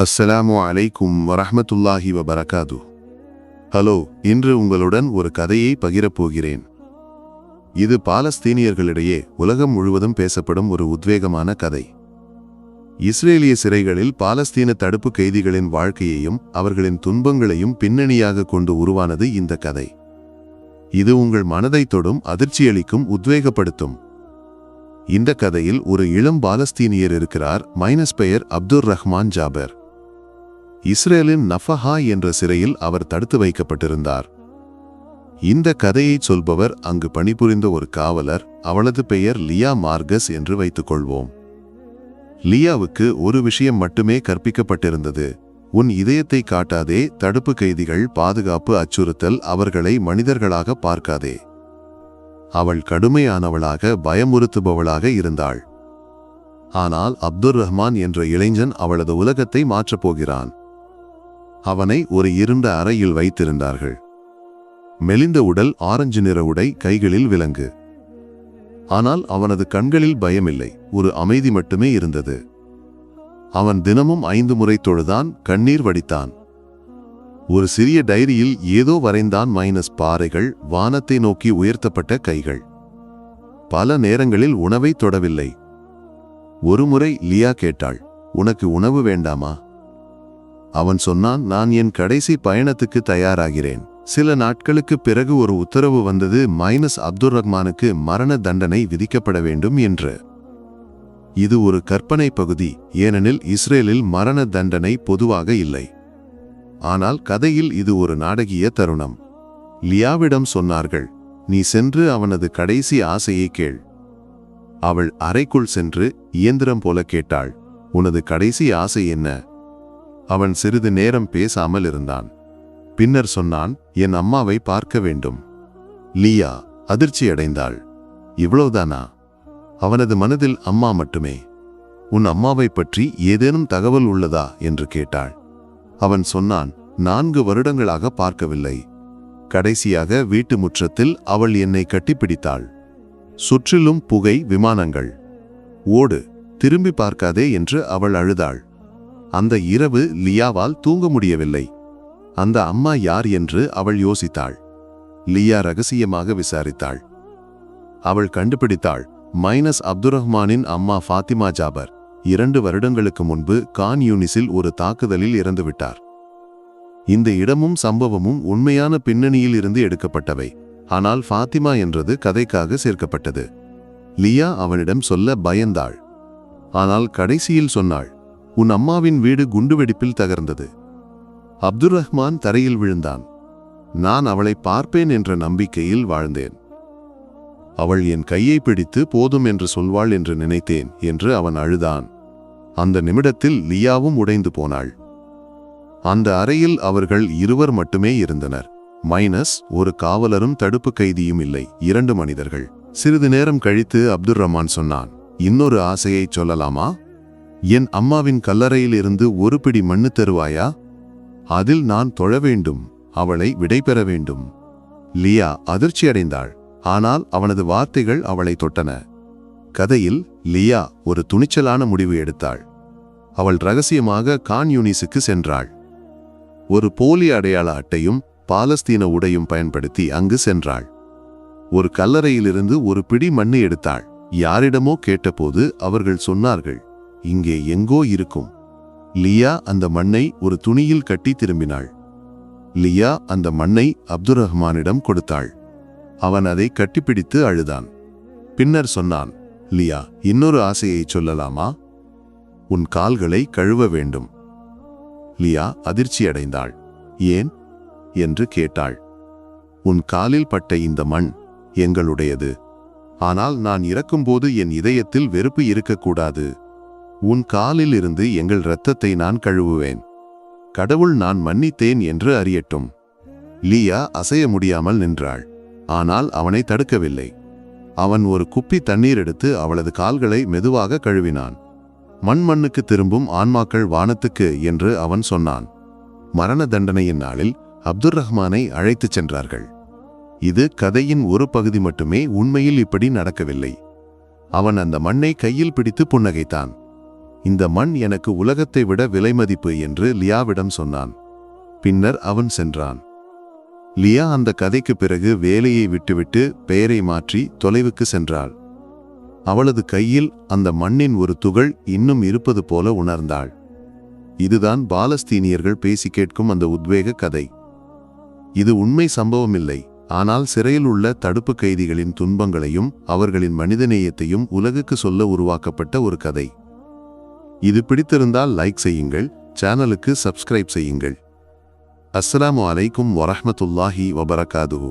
அஸ்ஸலாமு அலைக்கும் வரஹ்மத்துல்லாஹி வபரகாது. ஹலோ, இன்று உங்களுடன் ஒரு கதையை பகிரப்போகிறேன். இது பாலஸ்தீனியர்களிடையே உலகம் முழுவதும் பேசப்படும் ஒரு உத்வேகமான கதை. இஸ்ரேலிய சிறைகளில் பாலஸ்தீன தடுப்பு கைதிகளின் வாழ்க்கையையும் அவர்களின் துன்பங்களையும் பின்னணியாக கொண்டு உருவானது இந்த கதை. இது உங்கள் மனதை தொடும், அதிர்ச்சியளிக்கும், உத்வேகப்படுத்தும். இந்த கதையில் ஒரு இளம் பாலஸ்தீனியர் இருக்கிறார். பெயர் அப்துர் ரஹ்மான் ஜாபர். இஸ்ரேலின் நஃபஹா என்ற சிறையில் அவர் தடுத்து வைக்கப்பட்டிருந்தார். இந்த கதையை சொல்பவர் அங்கு பணிபுரிந்த ஒரு காவலர். அவளது பெயர் லியா மார்கஸ் என்று வைத்துக் கொள்வோம். லியாவுக்கு ஒரு விஷயம் மட்டுமே கற்பிக்கப்பட்டிருந்தது: உன் இதயத்தை காட்டாதே, தடுப்பு கைதிகள், பாதுகாப்பு, அச்சுறுத்தல், அவர்களை மனிதர்களாக பார்க்காதே. அவள் கடுமையானவளாக, பயமுறுத்துபவளாக இருந்தாள். ஆனால் அப்துர் ரஹ்மான் என்ற இளைஞன் அவளது உலகத்தை மாற்றப்போகிறான். அவனை ஒரு இருண்ட அறையில் வைத்திருந்தார்கள். மெலிந்த உடல், ஆரஞ்சு நிற உடை, கைகளில் விலங்கு. ஆனால் அவனது கண்களில் பயமில்லை, ஒரு அமைதி மட்டுமே இருந்தது. அவன் தினமும் 5 முறை தொழுதான், கண்ணீர் வடித்தான். ஒரு சிறிய டைரியில் ஏதோ வரைந்தான்: பாறைகள், வானத்தை நோக்கி உயர்த்தப்பட்ட கைகள். பல நேரங்களில் உணவை தொடவில்லை. ஒருமுறை லியா கேட்டாள், உனக்கு உணவு வேண்டாமா? அவன் சொன்னான், நான் என் கடைசி பயணத்துக்கு தயாராகிறேன். சில நாட்களுக்கு பிறகு ஒரு உத்தரவு வந்தது: அப்துர் ரஹ்மானுக்கு மரண தண்டனை விதிக்கப்பட வேண்டும் என்று. இது ஒரு கற்பனை பகுதி, ஏனெனில் இஸ்ரேலில் மரண தண்டனை பொதுவாக இல்லை. ஆனால் கதையில் இது ஒரு நாடகீய தருணம். லியாவிடம் சொன்னார்கள், நீ சென்று அவனது கடைசி ஆசையை கேள். அவள் அறைக்குள் சென்று இயந்திரம் போல கேட்டாள், உனது கடைசி ஆசை என்ன? அவன் சிறிது நேரம் பேசாமல் இருந்தான். பின்னர் சொன்னான், என் அம்மாவை பார்க்க வேண்டும். லியா அதிர்ச்சியடைந்தாள். இவ்வளவுதானா? அவனது மனதில் அம்மா மட்டுமே. உன் அம்மாவை பற்றி ஏதேனும் தகவல் உள்ளதா என்று கேட்டாள். அவன் சொன்னான், 4 வருடங்களாக பார்க்கவில்லை. கடைசியாக வீட்டு முற்றத்தில் அவள் என்னை கட்டிப்பிடித்தாள். சுற்றிலும் புகை, விமானங்கள். ஓடு, திரும்பி பார்க்காதே என்று அவள் அழுதாள். அந்த இரவு லியாவால் தூங்க முடியவில்லை. அந்த அம்மா யார் என்று அவள் யோசித்தாள். லியா ரகசியமாக விசாரித்தாள். அவள் கண்டுபிடித்தாள். அப்துர் ரஹ்மானின் அம்மா ஃபாத்திமா ஜாபர் 2 வருடங்களுக்கு முன்பு கான் யூனிஸில் ஒரு தாக்குதலில் இறந்துவிட்டார். இந்த இடமும் சம்பவமும் உண்மையான பின்னணியில் இருந்து எடுக்கப்பட்டவை. ஆனால் ஃபாத்திமா என்றது கதைக்காக சேர்க்கப்பட்டது. லியா அவனிடம் சொல்ல பயந்தாள். ஆனால் கடைசியில் சொன்னாள், உன் அம்மாவின் வீடு குண்டுவெடிப்பில் தகர்ந்தது. அப்துர் ரஹ்மான் தரையில் விழுந்தான். நான் அவளை பார்ப்பேன் என்ற நம்பிக்கையில் வாழ்ந்தேன். அவள் என் கையை பிடித்து போதும் என்று சொல்வாள் என்று நினைத்தேன் என்று அவன் அழுதான். அந்த நிமிடத்தில் லியாவும் உடைந்து போனாள். அந்த அறையில் அவர்கள் இருவர் மட்டுமே இருந்தனர். ஒரு காவலரும் தடுப்பு கைதியும் இல்லை, 2 மனிதர்கள். சிறிது நேரம் கழித்து அப்துர் ரஹ்மான் சொன்னான், இன்னொரு ஆசையை சொல்லலாமா? என் அம்மாவின் கல்லறையில் இருந்து ஒரு பிடி மண்ணு தருவாயா? அதில் நான் தொழ வேண்டும், அவளை விடைபெற வேண்டும். லியா அதிர்ச்சியடைந்தாள். ஆனால் அவனது வார்த்தைகள் அவளை தொட்டன. கதையில் லியா ஒரு துணிச்சலான முடிவு எடுத்தாள். அவள் ரகசியமாக கான் யூனிஸுக்கு சென்றாள். ஒரு போலி அடையாள அட்டையும் பாலஸ்தீன உடையும் பயன்படுத்தி அங்கு சென்றாள். ஒரு கல்லறையிலிருந்து ஒரு பிடி மண்ணு எடுத்தாள். யாரிடமோ கேட்டபோது அவர்கள் சொன்னார்கள், இங்கே எங்கோ இருக்கும். லியா அந்த மண்ணை ஒரு துணியில் கட்டி திரும்பினாள். லியா அந்த மண்ணை அப்துர் ரஹ்மானிடம் கொடுத்தாள். அவன் அதை கட்டிப்பிடித்து அழுதான். பின்னர் சொன்னான், லியா, இன்னொரு ஆசையை சொல்லலாமா? உன் கால்களை கழுவ வேண்டும். லியா அதிர்ச்சியடைந்தாள். ஏன் என்று கேட்டாள். உன் காலில் பட்ட இந்த மண் எங்களுடையது. ஆனால் நான் இறக்கும்போது என் இதயத்தில் வெறுப்பு இருக்கக்கூடாது. உன் காலில் இருந்து எங்கள் இரத்தத்தை நான் கழுவுவேன். கடவுள் நான் மன்னித்தேன் என்று அறியட்டும். லியா அசைய முடியாமல் நின்றாள். ஆனால் அவனை தடுக்கவில்லை. அவன் ஒரு குப்பி தண்ணீர் எடுத்து அவளது கால்களை மெதுவாக கழுவினான். மண்ணுக்கு திரும்பும் ஆன்மாக்கள் வானத்துக்கு என்று அவன் சொன்னான். மரண தண்டனையின் நாளில் அப்துர் ரஹ்மானை அழைத்துச் சென்றார்கள். இது கதையின் ஒரு பகுதி மட்டுமே, உண்மையில் இப்படி நடக்கவில்லை. அவன் அந்த மண்ணை கையில் பிடித்து புன்னகைத்தான். இந்த மண் எனக்கு உலகத்தை விட விலைமதிப்பு என்று லியாவிடம் சொன்னான். பின்னர் அவன் சென்றான். லியா அந்த கதைக்கு பிறகு வேலையை விட்டுவிட்டு பெயரை மாற்றி தொலைவுக்கு சென்றாள். அவளது கையில் அந்த மண்ணின் ஒரு துகள் இன்னும் இருப்பது போல உணர்ந்தாள். இதுதான் பாலஸ்தீனியர்கள் பேசி கேட்கும் அந்த உத்வேக கதை. இது உண்மை சம்பவமில்லை, ஆனால் சிறையில் உள்ள தடுப்பு கைதிகளின் துன்பங்களையும் அவர்களின் மனிதநேயத்தையும் உலகுக்கு சொல்ல உருவாக்கப்பட்ட ஒரு கதை. இது பிடித்திருந்தால் லைக் செய்யுங்கள், சேனலுக்கு சப்ஸ்கிரைப் செய்யுங்கள். அஸ்ஸலாமு அலைக்கும் வரஹ்மத்துல்லாஹி வபரகாதுஹு.